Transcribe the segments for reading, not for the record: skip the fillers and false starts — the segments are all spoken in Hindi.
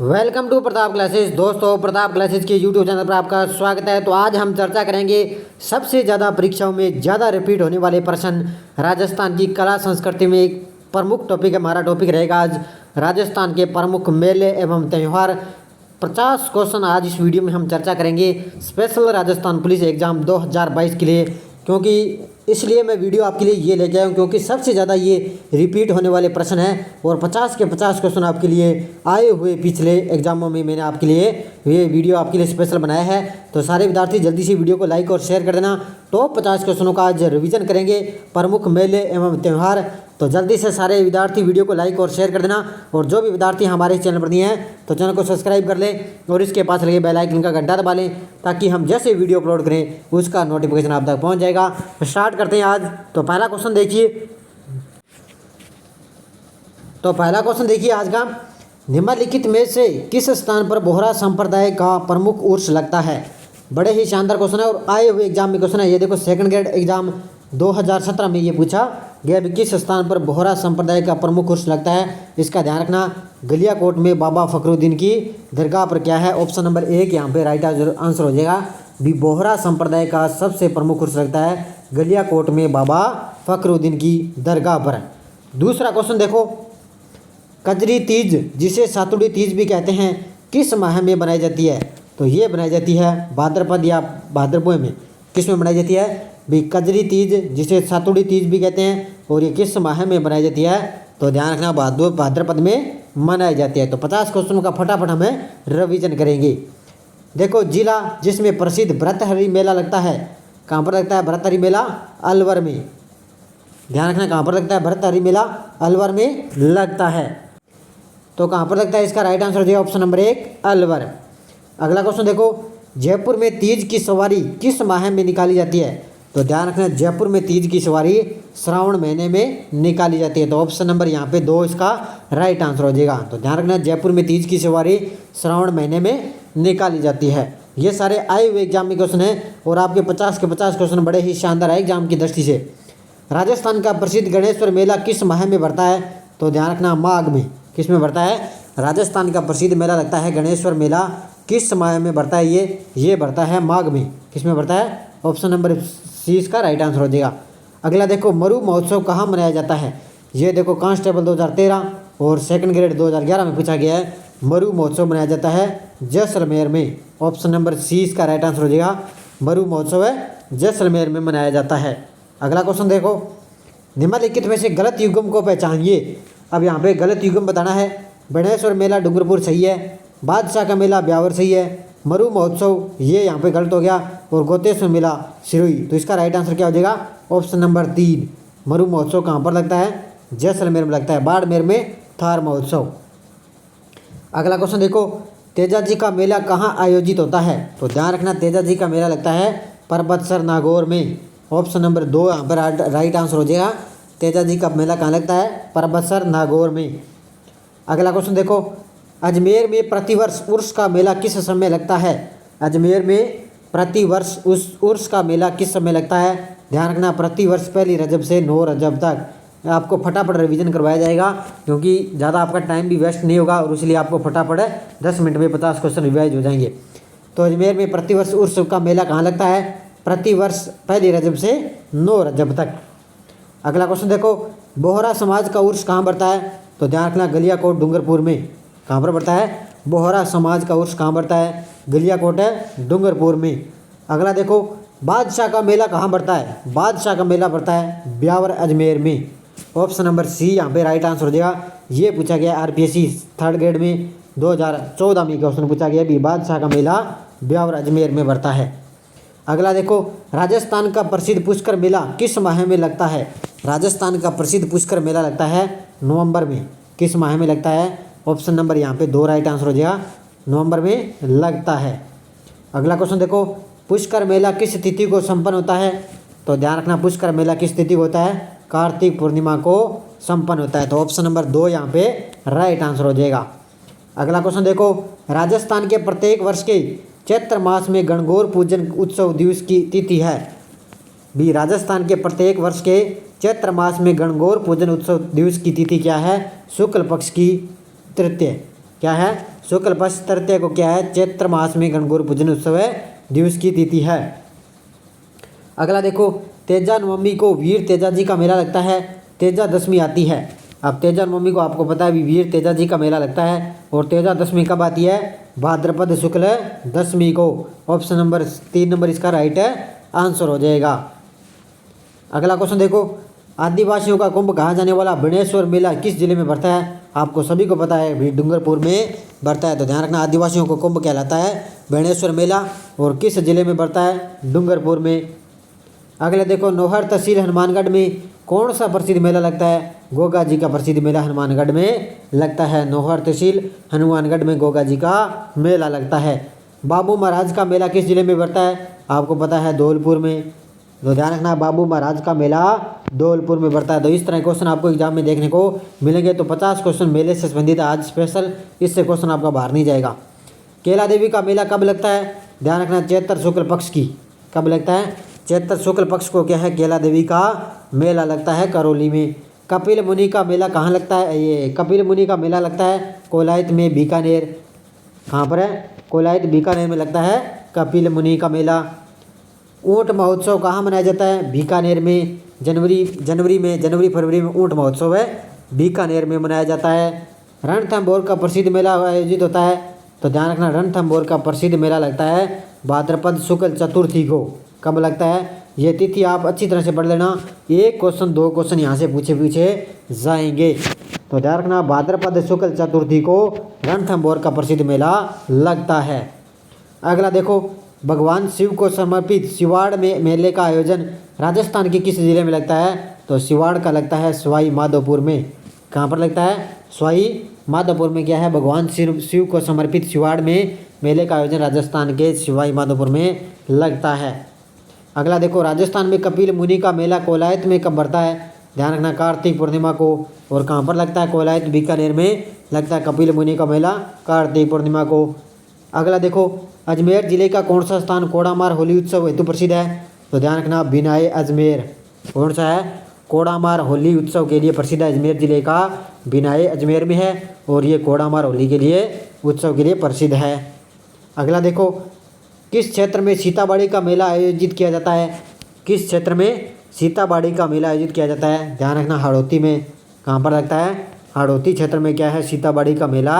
Welcome to Pratap classes. दोस्तों, प्रताप क्लासेस के यूट्यूब चैनल पर आपका स्वागत है। तो आज हम चर्चा करेंगे सबसे ज़्यादा परीक्षाओं में ज़्यादा रिपीट होने वाले प्रश्न राजस्थान की कला संस्कृति में। एक प्रमुख टॉपिक हमारा टॉपिक रहेगा आज राजस्थान के प्रमुख मेले एवं त्यौहार। 50 क्वेश्चन आज इस वीडियो में हम चर्चा करेंगे स्पेशल राजस्थान पुलिस एग्ज़ाम 2022 के लिए। क्योंकि इसलिए मैं वीडियो आपके लिए ये लेके आया हूँ क्योंकि सबसे ज़्यादा ये रिपीट होने वाले प्रश्न हैं और 50 के 50 क्वेश्चन आपके लिए आए हुए पिछले एग्जामों में मैंने आपके लिए ये वीडियो आपके लिए स्पेशल बनाया है। तो सारे विद्यार्थी जल्दी से वीडियो को लाइक और शेयर कर देना। टॉप 50 क्वेश्चनों का आज रिवीजन करेंगे, प्रमुख मेले एवं त्यौहार। तो जल्दी से सारे विद्यार्थी वीडियो को लाइक और शेयर कर देना। और जो भी विद्यार्थी हमारे चैनल पर नहीं हैं तो चैनल को सब्सक्राइब कर लें और इसके पास लगे बेल आइकन का घंटा दबा लें ताकि हम जैसे वीडियो अपलोड करें उसका नोटिफिकेशन आप तक पहुंच जाएगा। तो स्टार्ट करते हैं आज। तो पहला क्वेश्चन देखिए आज का, निम्नलिखित में से किस स्थान पर बोहरा संप्रदाय का प्रमुख उर्स लगता है। बड़े ही शानदार क्वेश्चन है और आए हुए एग्जाम में क्वेश्चन है। ये देखो सेकंड ग्रेड एग्जाम 2017 में ये पूछा गया भी किस स्थान पर बोहरा संप्रदाय का प्रमुख उर्स लगता है। इसका ध्यान रखना, गलियाकोट में बाबा फखरुद्दीन की दरगाह पर क्या है। ऑप्शन नंबर 1 यहाँ पे राइट आंसर हो जाएगा। भी बोहरा संप्रदाय का सबसे प्रमुख उर्स लगता है गलियाकोट में बाबा फखरुद्दीन की दरगाह पर। दूसरा क्वेश्चन देखो, कजरी तीज जिसे सातुड़ी तीज भी कहते हैं किस माह में बनाई जाती है। तो ये बनाई जाती है भाद्रपद या भाद्रपद में। किस में बनाई जाती है भी कजरी तीज जिसे सातुड़ी तीज भी कहते हैं और ये किस माह में बनाई जाती है। तो ध्यान रखना भाद्रपद में मनाई जाती है। तो 50 क्वेश्चनों का फटाफट हमें रिवीजन करेंगे। देखो, जिला जिसमें प्रसिद्ध भरतहरि मेला लगता है, कहाँ पर लगता है भरतहरि मेला? अलवर में। ध्यान रखना कहाँ पर लगता है भरतहरि मेला? अलवर में लगता है। तो कहाँ पर लगता है? इसका राइट आंसर हो जाएगा ऑप्शन नंबर 1 अलवर। अगला क्वेश्चन देखो, जयपुर में तीज की सवारी किस माह में निकाली जाती है। तो ध्यान रखना, जयपुर में तीज की सवारी श्रावण महीने में निकाली जाती है। तो ऑप्शन नंबर यहाँ पे 2 इसका राइट आंसर हो जाएगा। तो ध्यान रखना, जयपुर में तीज की सवारी श्रावण महीने में निकाली जाती है। ये सारे आए हुए एग्जाम में क्वेश्चन है और आपके 50 के 50 क्वेश्चन बड़े ही शानदार है एग्जाम की दृष्टि से। राजस्थान का प्रसिद्ध गणेश्वर मेला किस माह में बढ़ता है। तो ध्यान रखना, माघ में। किस में बढ़ता है? राजस्थान का प्रसिद्ध मेला लगता है गणेश्वर मेला किस माह में बढ़ता है? ये बढ़ता है माघ में। किस में बढ़ता है? ऑप्शन नंबर सी इसका राइट आंसर हो जाएगा। अगला देखो, मरु महोत्सव कहाँ मनाया जाता है। ये देखो, कांस्टेबल 2013 और सेकंड ग्रेड 2011 में पूछा गया है। मरु महोत्सव मनाया जाता है जैसलमेर में। ऑप्शन नंबर सी इसका राइट आंसर हो जाएगा। मरु महोत्सव है जैसलमेर में मनाया जाता है। अगला क्वेश्चन देखो, निम्नलिखित में से गलत युग्म को पहचानिए। अब यहाँ पे गलत युग्म बताना है। गणेश्वर मेला डूंगरपुर सही है, बादशाह का मेला ब्यावर सही है, मरु महोत्सव ये यहाँ पे गलत हो गया और गोतेश्वर मेला सिरोही। तो इसका राइट आंसर क्या हो जाएगा? ऑप्शन नंबर 3 मरु महोत्सव कहाँ पर लगता है? जैसलमेर में लगता है, बाड़मेर में थार महोत्सव। अगला क्वेश्चन देखो, तेजाजी का मेला कहाँ आयोजित होता है। तो ध्यान रखना, तेजाजी का मेला लगता है परबतसर नागौर में। ऑप्शन नंबर 2 यहाँ पर राइट आंसर हो जाएगा। तेजाजी का मेला कहाँ लगता है? परबतसर नागौर में। अगला क्वेश्चन देखो, अजमेर में प्रतिवर्ष उर्स का मेला किस समय लगता है। अजमेर में प्रतिवर्ष उर्स का मेला किस समय लगता है। ध्यान रखना, प्रतिवर्ष पहली रजब से 9 रजब तक। आपको फटाफट रिवीजन करवाया जाएगा क्योंकि ज़्यादा आपका टाइम भी वेस्ट नहीं होगा और इसलिए आपको फटाफट 10 मिनट में 50 क्वेश्चन रिवाइज हो जाएंगे। तो अजमेर में प्रतिवर्ष उर्स का मेला कहाँ लगता है? प्रतिवर्ष पहली रजब से 9 रजब तक। अगला क्वेश्चन देखो, बोहरा समाज का उर्स कहाँ बढ़ता है। तो ध्यान रखना, गलियाकोट डूंगरपुर में। कहाँ पर बढ़ता है? बोहरा समाज का उर्स कहाँ बढ़ता है? गलियाकोट है डूंगरपुर में। अगला देखो, बादशाह का मेला कहाँ बढ़ता है। बादशाह का मेला बढ़ता है ब्यावर अजमेर में। ऑप्शन नंबर सी यहाँ पे राइट आंसर हो जाएगा। ये पूछा गया आरपीएससी थर्ड ग्रेड में 2014 में क्वेश्चन पूछा गया भी बादशाह का मेला ब्यावर अजमेर में बढ़ता है। अगला देखो, राजस्थान का प्रसिद्ध पुष्कर मेला किस माह में लगता है। राजस्थान का प्रसिद्ध पुष्कर मेला लगता है नवंबर में। किस माह में लगता है? ऑप्शन नंबर यहाँ पे 2 राइट आंसर हो जाएगा, नवंबर में लगता है। अगला क्वेश्चन देखो, पुष्कर मेला किस तिथि को संपन्न होता है। तो ध्यान रखना, पुष्कर मेला किस तिथि को होता है? कार्तिक पूर्णिमा को संपन्न होता है। तो ऑप्शन नंबर 2 यहाँ पे राइट आंसर हो जाएगा। अगला क्वेश्चन देखो, राजस्थान के प्रत्येक वर्ष के चैत्र मास में गणगौर पूजन उत्सव दिवस की तिथि है। भी राजस्थान के प्रत्येक वर्ष के चैत्र मास में गणगौर पूजन उत्सव दिवस की तिथि क्या है? शुक्ल पक्ष की तृतीय। क्या है? शुक्ल पक्ष तृतीया को क्या है, चैत्र मास में गणगौर पूजन उत्सव दिवस की तिथि है। अगला देखो, तेजा नवमी को वीर तेजा जी का मेला लगता है, तेजा दशमी आती है। अब तेजा नवमी को आपको पता है वीर तेजा जी का मेला लगता है, और तेजा दशमी कब आती है, भाद्रपद शुक्ल दशमी को। ऑप्शन नंबर 3 नंबर इसका राइट आंसर हो जाएगा। अगला क्वेश्चन देखो, आदिवासियों का कुंभ कहा जाने वाला बनेश्वर मेला किस जिले में बढ़ता है। आपको सभी को पता है डूंगरपुर में बढ़ता है, तो ध्यान रखना आदिवासियों को कुंभ कहलाता है बनेश्वर मेला, और किस जिले में बढ़ता है, डूंगरपुर में। अगले देखो, नौहर तहसील हनुमानगढ़ में कौन सा प्रसिद्ध मेला लगता है, गोगा जी का प्रसिद्ध मेला हनुमानगढ़ में लगता है। नौहर तहसील हनुमानगढ़ में गोगा जी का मेला लगता है। बाबू महाराज का मेला किस जिले में बढ़ता है, आपको पता है धौलपुर में, तो ध्यान रखना बाबू महाराज का मेला धौलपुर में बढ़ता है। तो इस तरह क्वेश्चन आपको एग्जाम में देखने को मिलेंगे। तो 50 क्वेश्चन मेले से संबंधित आज स्पेशल, इससे क्वेश्चन आपका बाहर नहीं जाएगा। केला देवी का मेला कब लगता है, ध्यान रखना चैत्र शुक्ल पक्ष की, कब लगता है, चैत्र शुक्ल पक्ष को क्या है, केला देवी का मेला लगता है करौली में। कपिल मुनि का मेला कहाँ लगता है, ये कपिल मुनि का मेला लगता है कोलायत में, बीकानेर। कहाँ पर है, कोलायत बीकानेर में लगता है कपिल मुनि का मेला। ऊंट महोत्सव कहाँ मनाया जाता है, बीकानेर में। जनवरी फरवरी में ऊंट महोत्सव है बीकानेर में मनाया जाता है। रणथंभौर का प्रसिद्ध मेला आयोजित होता है, तो ध्यान रखना रणथंभौर का प्रसिद्ध मेला लगता है भाद्रपद शुक्ल चतुर्थी को। कब लगता है, ये तिथि आप अच्छी तरह से पढ़ लेना, एक क्वेश्चन 2 क्वेश्चन यहाँ से पूछे जाएंगे। तो ध्यान रखना भाद्रपद शुक्ल चतुर्थी को रणथंभौर का प्रसिद्ध मेला लगता है। अगला देखो, भगवान शिव को समर्पित सिवाड़ में मेले का आयोजन राजस्थान के किस जिले में लगता है, तो सिवाड़ का लगता है सवाई माधोपुर में। कहाँ पर लगता है, सवाई माधोपुर में क्या है, भगवान शिव को समर्पित सिवाड़ में मेले का आयोजन राजस्थान के सवाई माधोपुर में लगता है। अगला देखो, राजस्थान में कपिल मुनि का मेला कोलायत में कब बढ़ता है, ध्यान रखना कार्तिक पूर्णिमा को। और कहाँ पर लगता है, कोलायत बीकानेर में लगता है कपिल मुनि का मेला कार्तिक पूर्णिमा को। अगला देखो, अजमेर जिले का कौन सा स्थान कोड़ामार होली उत्सव हेतु प्रसिद्ध है, तो ध्यान रखना बिनाए अजमेर। कौन सा है, कोड़ामार होली उत्सव के लिए प्रसिद्ध है, अजमेर जिले का बिनाए अजमेर में है, और ये कोड़ामार होली के लिए उत्सव के लिए प्रसिद्ध है। अगला देखो, किस क्षेत्र में सीताबाड़ी का मेला आयोजित किया जाता है, किस क्षेत्र में सीताबाड़ी का मेला आयोजित किया जाता है, ध्यान रखना हाड़ौती में। कहाँ पर लगता है, हाड़ौती क्षेत्र में क्या है, सीताबाड़ी का मेला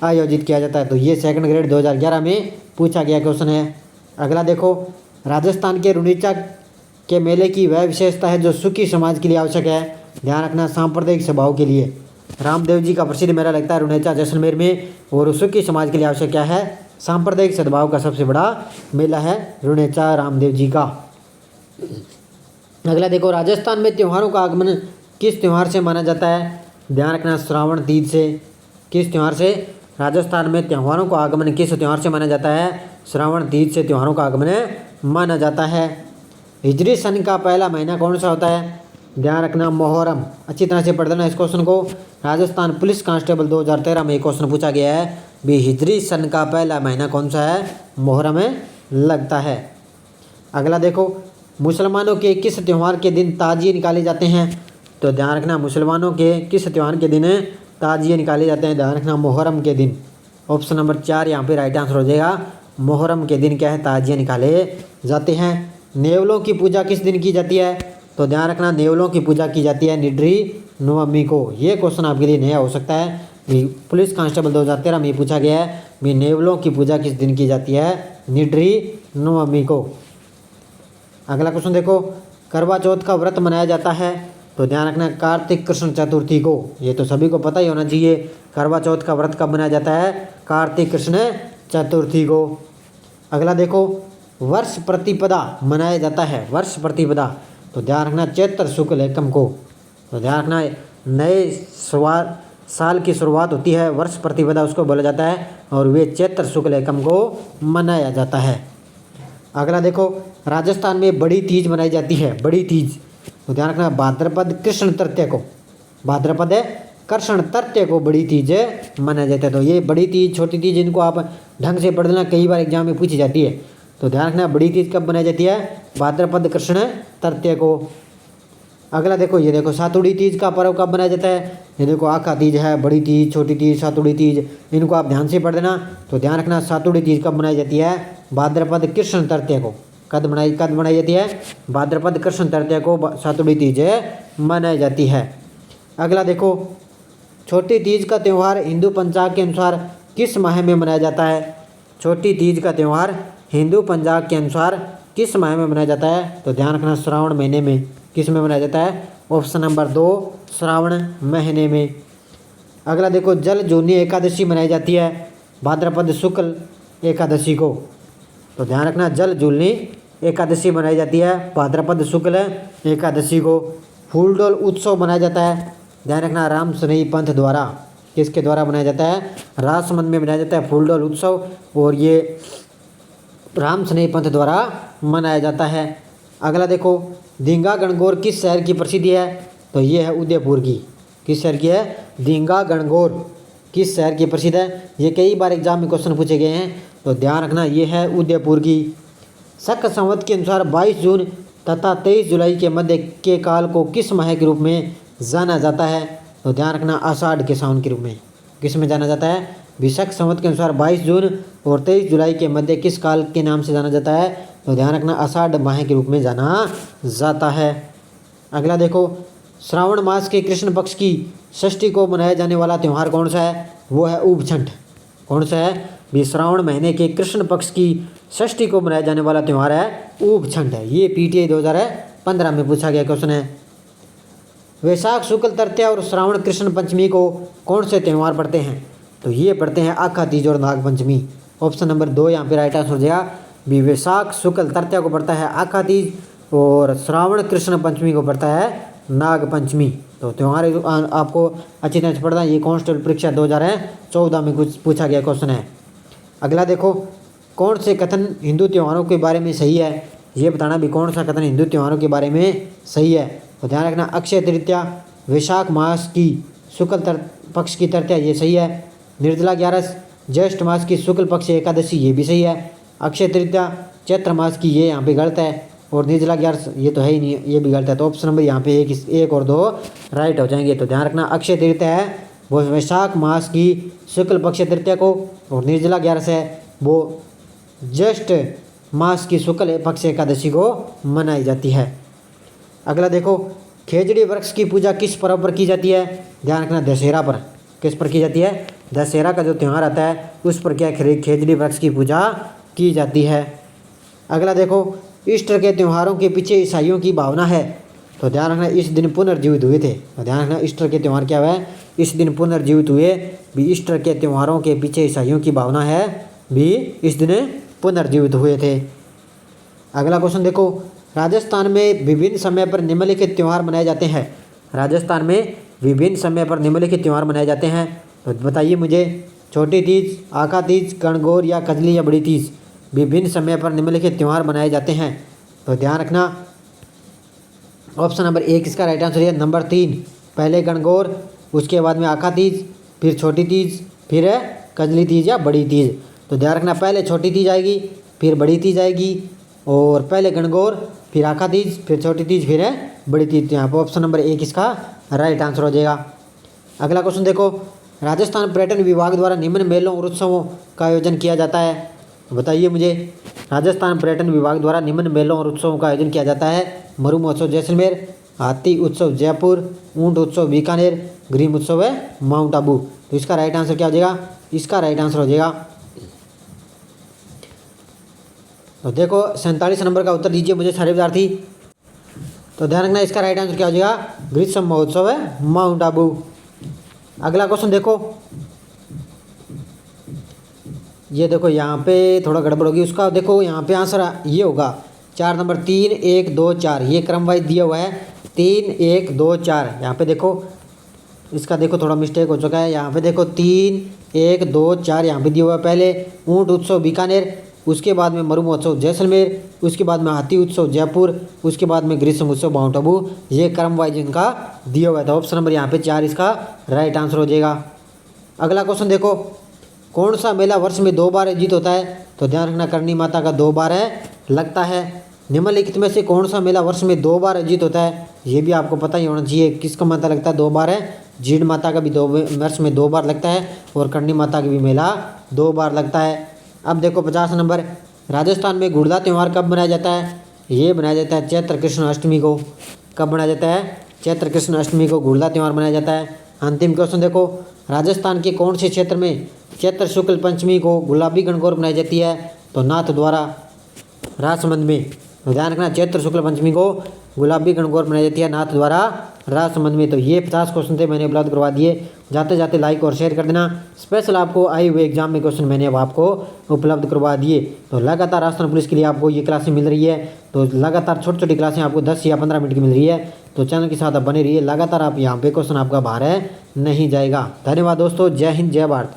आयोजित किया जाता है। तो ये सेकंड ग्रेड 2011 में पूछा गया क्वेश्चन है। अगला देखो, राजस्थान के रुनीचा के मेले की वह विशेषता है जो सुखी समाज के लिए आवश्यक है, ध्यान रखना सांप्रदायिक स्वभाव के लिए। रामदेव जी का प्रसिद्ध मेला लगता है रुनीचा जैसलमेर में, और सुखी समाज के लिए आवश्यक क्या है, सांप्रदायिक सद्भाव का सबसे बड़ा मेला है रुनीचा रामदेव जी का। अगला देखो, राजस्थान में त्योहारों का आगमन किस त्यौहार से माना जाता है, ध्यान रखना श्रावण तीज से। किस त्यौहार से, राजस्थान में त्योहारों का आगमन किस त्यौहार से माना जाता है, श्रावण तीज से त्योहारों का आगमन माना जाता है। हिजरी सन का पहला महीना कौन सा होता है, ध्यान रखना मुहर्रम। अच्छी तरह से पढ़ लेना इस क्वेश्चन को, राजस्थान पुलिस कांस्टेबल 2013 में क्वेश्चन पूछा गया है भी हिजरी सन का पहला महीना कौन सा है, मुहर्रम में लगता है। अगला देखो, मुसलमानों के किस त्यौहार के दिन ताजिए निकाले जाते हैं, तो ध्यान रखना मुसलमानों के किस त्यौहार के दिन ताजिए निकाले जाते हैं, ध्यान रखना मुहर्रम के दिन। ऑप्शन नंबर 4 यहाँ पे राइट आंसर हो जाएगा, मुहर्रम के दिन क्या है, ताजिए निकाले जाते हैं। नेवलों की पूजा किस दिन की जाती है, तो ध्यान रखना नेवलों की पूजा की जाती है निड्री नवमी को। ये क्वेश्चन आपके लिए नया हो सकता है, पुलिस कांस्टेबल 2013 में पूछा गया है भी नेवलों की पूजा किस दिन की जाती है, निड्री नवमी को। अगला क्वेश्चन देखो, करवा चौथ का व्रत मनाया जाता है, तो ध्यान रखना कार्तिक कृष्ण चतुर्थी को। ये तो सभी को पता ही होना चाहिए, करवा चौथ का व्रत कब मनाया जाता है, कार्तिक कृष्ण चतुर्थी को। अगला देखो, वर्ष प्रतिपदा मनाया जाता है, वर्ष प्रतिपदा, तो ध्यान रखना चैत्र शुक्ल एकम को। तो ध्यान रखना नए साल की शुरुआत होती है, वर्ष प्रतिपदा उसको बोला जाता है, और वे चैत्र शुक्ल एकम को मनाया जाता है। अगला देखो, राजस्थान में बड़ी तीज मनाई जाती है, बड़ी तीज, तो ध्यान रखना भाद्रपद कृष्ण तृतीया को, भाद्रपद कृष्ण तृतीया को बड़ी तीज मनाया जाता है। तो ये बड़ी तीज छोटी तीज इनको आप ढंग से पढ़ लेना, कई बार एग्जाम में पूछी जाती है। तो ध्यान रखना बड़ी तीज कब मनाई जाती है, भाद्रपद कृष्ण तृतीया को। अगला देखो, ये देखो सातुड़ी तीज का पर्व कब मनाया जाता है। ये देखो आखा तीज है, बड़ी तीज, छोटी तीज, सातुड़ी तीज, इनको आप ध्यान से पढ़ देना। तो ध्यान रखना, सातुड़ी तीज कब मनाई जाती है, भाद्रपद कृष्ण तृतीया को। कब मनाई जाती है, भाद्रपद कृष्ण तृतीया को सातुड़ी तीज मनाई जाती है। अगला देखो, छोटी तीज का त्यौहार हिंदू पंचांग के अनुसार किस माह में मनाया जाता है। छोटी तीज का त्यौहार हिंदू पंचांग के अनुसार किस माह में मनाया जाता है। तो ध्यान रखना, श्रावण महीने में। किस में मनाया जाता है, ऑप्शन नंबर 2 श्रावण महीने में। अगला देखो, जल जूनी एकादशी मनाई जाती है भाद्रपद शुक्ल एकादशी को। तो ध्यान रखना, जल जूनी एकादशी मनाई जाती है भाद्रपद शुक्ल एकादशी को। फूलडोल उत्सव मनाया जाता है, ध्यान रखना, राम स्नेही पंथ द्वारा। किसके द्वारा मनाया जाता है, राजसमंद में मनाया जाता है फूलडोल उत्सव, और ये राम स्नेही पंथ द्वारा मनाया जाता है। अगला देखो, दींगा गणगौर किस शहर की प्रसिद्धि है। तो ये है उदयपुर की। किस शहर की है, दींगा गणगौर किस शहर की प्रसिद्ध है। ये कई बार एग्जाम में क्वेश्चन पूछे गए हैं, तो ध्यान रखना, ये है उदयपुर की। शक संवत के अनुसार 22 जून तथा 23 जुलाई के मध्य के काल को किस माह के रूप में जाना जाता है। तो ध्यान रखना, आषाढ़ के सावन के रूप में। किस में जाना जाता है, विशक संवत के अनुसार 22 जून और 23 जुलाई के मध्य किस काल के नाम से जाना जाता है। तो ध्यान रखना, आषाढ़ माह के रूप में जाना जाता है। अगला देखो, श्रावण मास के कृष्ण पक्ष की षष्ठी को मनाया जाने वाला त्यौहार कौन सा है। वो है ऊबछठ। कौन सा है भी, श्रावण महीने के कृष्ण पक्ष की षष्ठी को मनाया जाने वाला त्यौहार है ऊबछठ है। ये पीटीआई 2015 में पूछा गया क्वेश्चन है। वैशाख शुक्ल तृतीया और श्रावण कृष्ण पंचमी को कौन से त्यौहार पढ़ते हैं। तो ये पढ़ते हैं आखा तीज और नाग पंचमी। ऑप्शन नंबर 2 यहाँ पे राइट आंसर हो जाएगा। भी वैशाख शुक्ल तृतीया को पड़ता है आखा तीज, और श्रावण कृष्ण पंचमी को पड़ता है नाग पंचमी। तो त्यौहार आपको अच्छी तरह से पढ़ना है। ये कांस्टेबल परीक्षा 2014 में कुछ पूछा गया क्वेश्चन है। अगला देखो, कौन से कथन हिंदू त्योहारों के बारे में सही है। ये बताना भी कौन सा कथन हिंदू त्योहारों के बारे में सही है। तो ध्यान रखना, अक्षय तृतीया वैशाख मास की शुक्ल पक्ष की तृतीया, ये सही है। निर्जला 11 ज्येष्ठ मास की शुक्ल पक्ष एकादशी, ये भी सही है। अक्षय तृतीया चैत्र मास की, ये यहाँ पे गलत है। और निर्जला 11 ये तो है ही नहीं, ये भी गलत है। तो ऑप्शन नंबर यहाँ पे 1 और 2 राइट हो जाएंगे। तो ध्यान रखना, अक्षय तृतीया है वो वैशाख मास की शुक्ल पक्ष तृतीया को, और निर्जला 11 है वो ज्येष्ठ मास की शुक्ल पक्ष एकादशी को मनाई जाती है। अगला देखो, खेजड़ी वृक्ष की पूजा किस पर्व पर की जाती है। ध्यान रखना, दशहरा पर। किस पर की जाती है, दशहरा का जो त्यौहार आता है उस पर क्या खेजड़ी वृक्ष की पूजा की जाती है। अगला देखो, ईस्टर के त्योहारों के पीछे ईसाइयों की भावना है। तो ध्यान रखना, इस दिन पुनर्जीवित हुए थे। तो ध्यान रखना, ईस्टर के त्यौहार क्या हुआ है, इस दिन पुनर्जीवित हुए। भी ईस्टर के त्योहारों के पीछे ईसाइयों की भावना है, भी इस दिन पुनर्जीवित हुए थे। अगला क्वेश्चन देखो, राजस्थान में विभिन्न समय पर निम्नलिखित त्यौहार मनाए जाते हैं। राजस्थान में विभिन्न समय पर निम्नलिखित त्यौहार मनाए जाते हैं। तो बताइए मुझे, छोटी तीज, आका तीज, गणगौर या कजली या बड़ी तीज। विभिन्न समय पर निम्नलिखित त्यौहार मनाए जाते हैं। तो ध्यान रखना, ऑप्शन नंबर 1 इसका राइट आंसर है। नंबर 3 पहले गणगौर, उसके बाद में आका तीज, फिर छोटी तीज, फिर है कजली तीज या बड़ी तीज। तो ध्यान रखना, पहले छोटी तीज आएगी, फिर बड़ी तीज आएगी, और पहले गणगौर, फिर आका तीज, फिर छोटी तीज, फिर है बड़ी तीज। यहाँ पर ऑप्शन नंबर 1 इसका राइट आंसर हो जाएगा। अगला क्वेश्चन देखो, राजस्थान पर्यटन विभाग द्वारा निम्न मेलों और उत्सवों का आयोजन किया जाता है। बताइए मुझे, राजस्थान पर्यटन विभाग द्वारा निम्न मेलों और उत्सवों का आयोजन किया जाता है। मरु महोत्सव जैसलमेर, हाथी उत्सव जयपुर, ऊंट उत्सव बीकानेर, ग्रीम उत्सव है माउंट आबू। तो इसका राइट आंसर क्या हो जाएगा, इसका राइट आंसर हो जाएगा। तो देखो 47 नंबर का उत्तर दीजिए मुझे सारे विद्यार्थी। तो ध्यान रखना, इसका राइट आंसर क्या हो जाएगा, ग्रीष्म महोत्सव है माउंट आबू। अगला क्वेश्चन देखो, ये देखो यहाँ पे थोड़ा गड़बड़ होगी उसका। देखो यहाँ पे आंसर ये होगा 4 नंबर 3 1 2 4, ये क्रम वाइज दिया हुआ है 3 1 2 4। यहाँ पे देखो इसका देखो थोड़ा मिस्टेक हो चुका है। यहाँ पे देखो 3 1 2 4 यहाँ पे दिया हुआ है। पहले ऊंट उत्सव बीकानेर, उसके बाद में मरु महोत्सव जैसलमेर, उसके बाद में हाथी उत्सव जयपुर, उसके बाद में ग्रीष्म उत्सव माउंट आबू। ये क्रम वाइज इनका दिया हुआ था। ऑप्शन नंबर यहाँ पे 4 इसका राइट आंसर हो जाएगा। अगला क्वेश्चन देखो, कौन सा मेला वर्ष में 2 बार आयोजित होता है। तो ध्यान रखना, करणी माता का 2 बार है लगता है। निम्नलिखित में से कौन सा मेला वर्ष में 2 बार आयोजित होता है? ये भी आपको पता ही होना चाहिए। किसका माता लगता है 2 बार है? जीड माता का भी वर्ष में 2 बार लगता है और करणी माता का भी मेला 2 बार लगता है। अब देखो 50 नंबर, राजस्थान में गुड़ला त्यौहार कब मनाया जाता है? ये मनाया जाता है चैत्र कृष्ण अष्टमी को। कब मनाया जाता है? चैत्र कृष्ण अष्टमी को गुड़ला त्यौहार मनाया जाता है। अंतिम क्वेश्चन देखो, राजस्थान के कौन से क्षेत्र में चैत्र शुक्ल पंचमी को गुलाबी गणगौर मनाई जाती है? तो नाथ द्वारा राजसमंद में। तो ध्यान रखना, चैत्र शुक्ल पंचमी को गुलाबी गणगौर मनाई जाती है नाथ द्वारा राजसमंद में। तो ये 50 क्वेश्चन थे, मैंने उपलब्ध करवा दिए। जाते जाते लाइक और शेयर कर देना। स्पेशल आपको आए हुए एग्जाम में क्वेश्चन मैंने अब आपको उपलब्ध करवा दिए। तो लगातार राजस्थान पुलिस के लिए आपको ये क्लासें मिल रही है। तो लगातार छोटी छोटी क्लासें आपको 10 या 15 मिनट की मिल रही है। तो चैनल के साथ आप बने रहिए। लगातार आप यहाँ पे क्वेश्चन आपका बाहर है नहीं जाएगा। धन्यवाद दोस्तों। जय हिंद, जय भारत।